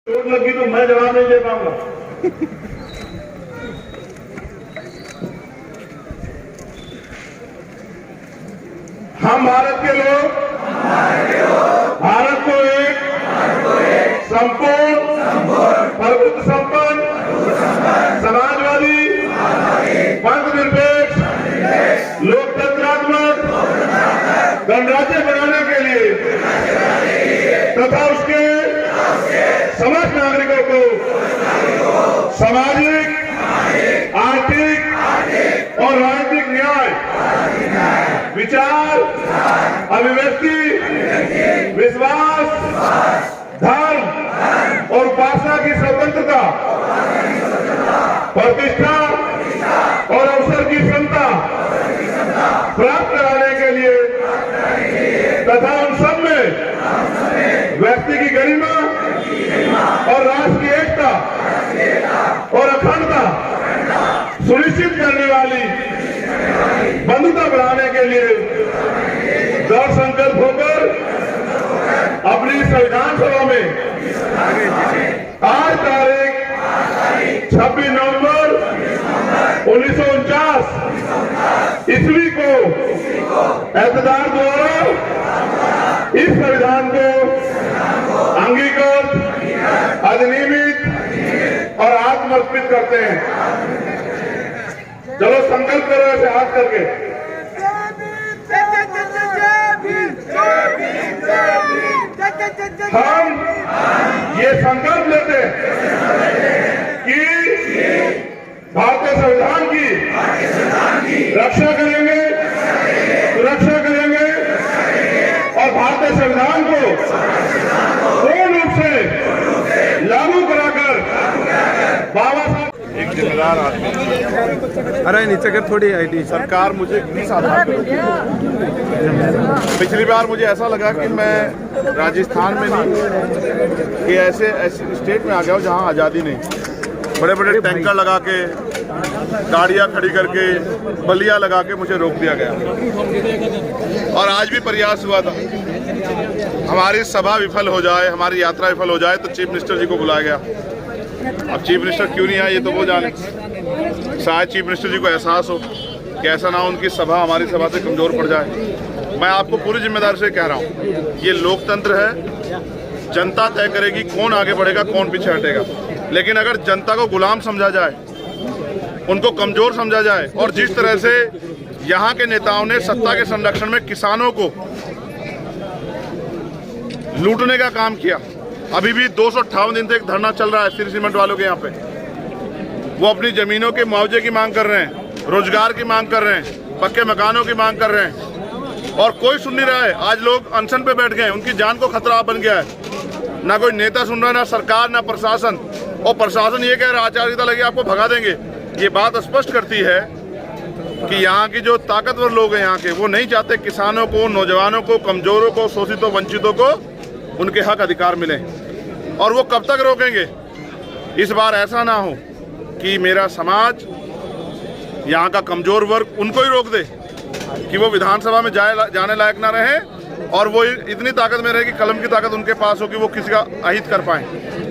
चोट लगी तो मैं जवाब नहीं दे पाऊंगा। हम भारत के लोग भारत को एक संपूर्ण प्रभुत्व संपन्न समाजवादी धर्मनिरपेक्ष लोकतंत्रात्मक गणराज्य बनाने के लिए तथा उसके समस्त नागरिकों को सामाजिक, आर्थिक और राजनीतिक न्याय, विचार, अभिव्यक्ति, विश्वास, धर्म और उपासना की स्वतंत्रता, प्रतिष्ठा और अवसर की क्षमता प्राप्त कराने के लिए तथा उन सब में व्यक्ति की गरिमा और राष्ट्र की एकता और अखंडता सुनिश्चित करने वाली बंधुता बढ़ाने के लिए दृढ़ संकल्प होकर अपनी संविधान सभा में आज तारीख 26 नवंबर 1949 ईस्वी को एतदार द्वारा इस संविधान को अंगीकृत, अधिनियमित और आत्मर्पित करते हैं। चलो संकल्प करो ऐसे हाथ करके। हम ये संकल्प लेते हैं कि भारतीय संविधान की रक्षा करेंगे, सुरक्षा करेंगे और भारतीय संविधान को पूर्ण रूप से लागू कराकर बाबा साहब एक जिम्मेदार आदमी। अरे नीचे कर थोड़ी आईडी। सरकार मुझे किस आधार पर, पिछली बार मुझे ऐसा लगा कि मैं राजस्थान में नहीं कि ऐसे स्टेट में आ गया हूँ जहाँ आज़ादी नहीं। बड़े बड़े टैंकर लगा के, गाड़ियाँ खड़ी करके, बलिया लगा के मुझे रोक दिया गया। और आज भी प्रयास हुआ था हमारी सभा विफल हो जाए, हमारी यात्रा विफल हो जाए तो चीफ मिनिस्टर जी को बुलाया गया। अब चीफ मिनिस्टर क्यों नहीं आए ये तो वो जाने। शायद चीफ मिनिस्टर जी को एहसास हो कि ऐसा ना हो उनकी सभा हमारी सभा से कमज़ोर पड़ जाए। मैं आपको पूरी जिम्मेदारी से कह रहा हूँ, ये लोकतंत्र है, जनता तय करेगी कौन आगे बढ़ेगा कौन पीछे हटेगा। लेकिन अगर जनता को गुलाम समझा जाए, उनको कमज़ोर समझा जाए और जिस तरह से यहाँ के नेताओं ने सत्ता के संरक्षण में किसानों को लूटने का काम किया। अभी भी 258 दिन से एक धरना चल रहा है श्री सीमेंट वालों के यहाँ पे। वो अपनी जमीनों के मुआवजे की मांग कर रहे हैं, रोजगार की मांग कर रहे हैं, पक्के मकानों की मांग कर रहे हैं और कोई सुन नहीं रहा है। आज लोग अनशन पे बैठ गए, उनकी जान को खतरा बन गया है। ना कोई नेता सुन रहा है, ना सरकार, ना प्रशासन। और प्रशासन ये कह रहा है आचार संहिता लगी आपको भगा देंगे। ये बात स्पष्ट करती है कि यहाँ की जो ताकतवर लोग हैं यहाँ के, वो नहीं चाहते किसानों को, नौजवानों को, कमजोरों को, शोषितों वंचितों को उनके हक अधिकार मिले। और वो कब तक रोकेंगे। इस बार ऐसा ना हो कि मेरा समाज, यहाँ का कमजोर वर्ग उनको ही रोक दे कि वो विधानसभा में जाने लायक ना रहे और वो इतनी ताकत में रहे कि कलम की ताकत उनके पास हो कि वो किसी का अहित कर पाए।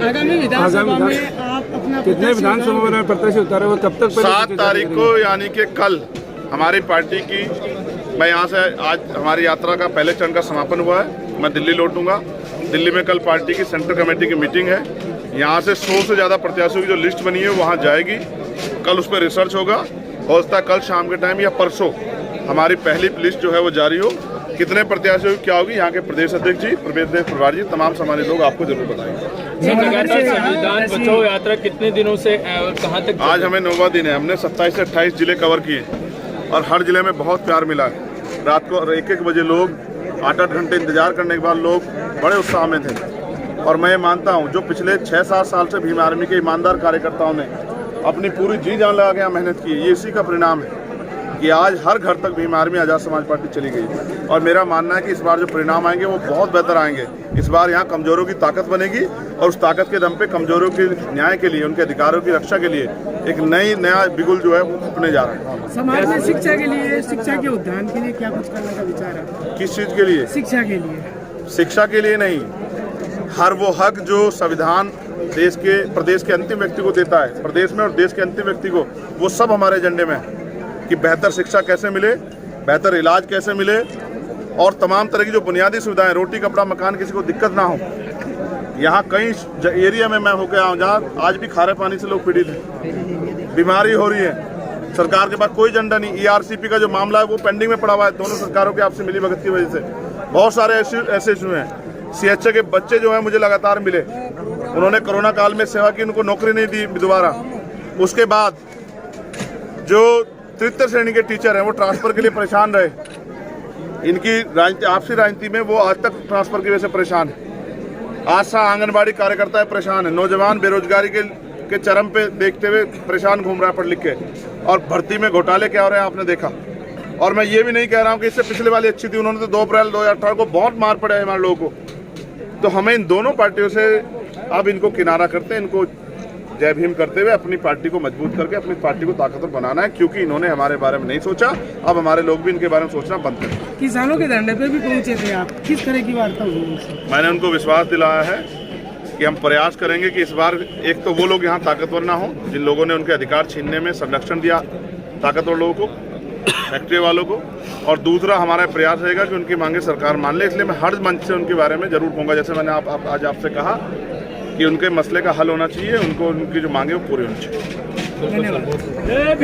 आगामी विधानसभा में आप अपना कितने विधानसभा में प्रत्याशी उतारे हुए कब तक? 7 तारीख को यानी कि कल हमारी पार्टी की, मैं यहाँ से आज हमारी यात्रा का पहले चरण का समापन हुआ है। मैं दिल्ली लौटूंगा। दिल्ली में कल पार्टी की सेंट्रल कमेटी की मीटिंग है। यहाँ से 100 से ज़्यादा प्रत्याशियों की जो लिस्ट बनी है वहाँ जाएगी। कल उस पर रिसर्च होगा। हो सकता है कल शाम के टाइम या परसों हमारी पहली लिस्ट जो है वो जारी हो। कितने प्रत्याशियों की क्या होगी, यहाँ के प्रदेश अध्यक्ष जी, प्रदेश प्रभारी जी, तमाम सम्मानित लोग आपको जरूर बताएंगे। संविधान बचाओ यात्रा कितने दिनों से कहाँ तक? आज हमें 9वां दिन है। हमने 27 से 28 जिले कवर किए और हर जिले में बहुत प्यार मिला है। रात को 1-1 बजे लोग 8-8 घंटे इंतजार करने के बाद लोग बड़े उत्साह में थे। और मैं ये मानता हूँ जो पिछले 6-7 साल से भीम आर्मी के ईमानदार कार्यकर्ताओं ने अपनी पूरी जी जान लगा के यहाँ मेहनत की, ये इसी का परिणाम है कि आज हर घर तक भीम आर्मी आज़ाद समाज पार्टी चली गई। और मेरा मानना है कि इस बार जो परिणाम आएंगे वो बहुत बेहतर आएंगे। इस बार यहाँ कमजोरों की ताकत बनेगी और उस ताकत के दम पे कमजोरों के न्याय के लिए, उनके अधिकारों की रक्षा के लिए एक नया बिगुल जो है वो फूटने जा रहा है। समाज में शिक्षा के लिए, शिक्षा के उद्यान के लिए क्या कुछ करने का विचार है? किस चीज़ के लिए? शिक्षा के लिए। शिक्षा के लिए नहीं, हर वो हक जो संविधान प्रदेश के अंतिम व्यक्ति को देता है, प्रदेश में और देश के अंतिम व्यक्ति को, वो सब हमारे एजेंडे में है कि बेहतर शिक्षा कैसे मिले, बेहतर इलाज कैसे मिले और तमाम तरह की जो बुनियादी सुविधाएं, रोटी कपड़ा मकान, किसी को दिक्कत ना हो। यहाँ कई एरिया में मैं होकर आया हूँ जहाँ आज भी खारे पानी से लोग पीड़ित हैं, बीमारी हो रही है, सरकार के पास कोई एजेंडा नहीं। ERCP का जो मामला है वो पेंडिंग में पड़ा हुआ है, दोनों सरकारों के आपसी मिली भगत की वजह से। बहुत सारे ऐसे इशू हैं। CHA के बच्चे जो हैं मुझे लगातार मिले, उन्होंने कोरोना काल में सेवा की, उनको नौकरी नहीं दी दोबारा। उसके बाद जो तृतीय श्रेणी के टीचर हैं वो ट्रांसफर के लिए परेशान रहे, इनकी आपसी राजनीति में वो आज तक ट्रांसफर की वजह से परेशान है। आशा आंगनबाड़ी कार्यकर्ता परेशान है, नौजवान बेरोजगारी के चरम पे देखते हुए परेशान घूम रहा है पढ़ लिख के, और भर्ती में घोटाले क्या हो रहे हैं आपने देखा। और मैं ये भी नहीं कह रहा हूँ कि इससे पिछले वाली अच्छी थी, उन्होंने तो 2 अप्रैल 2018 को बहुत मार पड़ा है हमारे लोगों को। तो हमें इन दोनों पार्टियों से अब इनको किनारा करते हैं, इनको जय भीम करते हुए अपनी पार्टी को मजबूत करके अपनी पार्टी को ताकतवर बनाना है, क्योंकि इन्होंने हमारे बारे में नहीं सोचा, अब हमारे लोग भी इनके बारे में सोचना बंद करें। किसानों के धरने पे भी पहुंचे थे आप, किस तरह की वार्ता हुई उनसे? मैंने उनको विश्वास दिलाया है कि हम प्रयास करेंगे कि इस बार एक तो वो लोग यहाँ ताकतवर ना हो जिन लोगों ने उनके अधिकार छीनने में संरक्षण दिया ताकतवर लोगों को, फैक्ट्री वालों को, और दूसरा हमारा प्रयास रहेगा कि उनकी मांगे सरकार मान ले। इसलिए मैं हर मंच से उनके बारे में जरूर कहूँगा, जैसे मैंने आज आपसे कहा कि उनके मसले का हल होना चाहिए, उनको उनकी जो मांगे वो पूरी होनी चाहिए। धन्यवाद।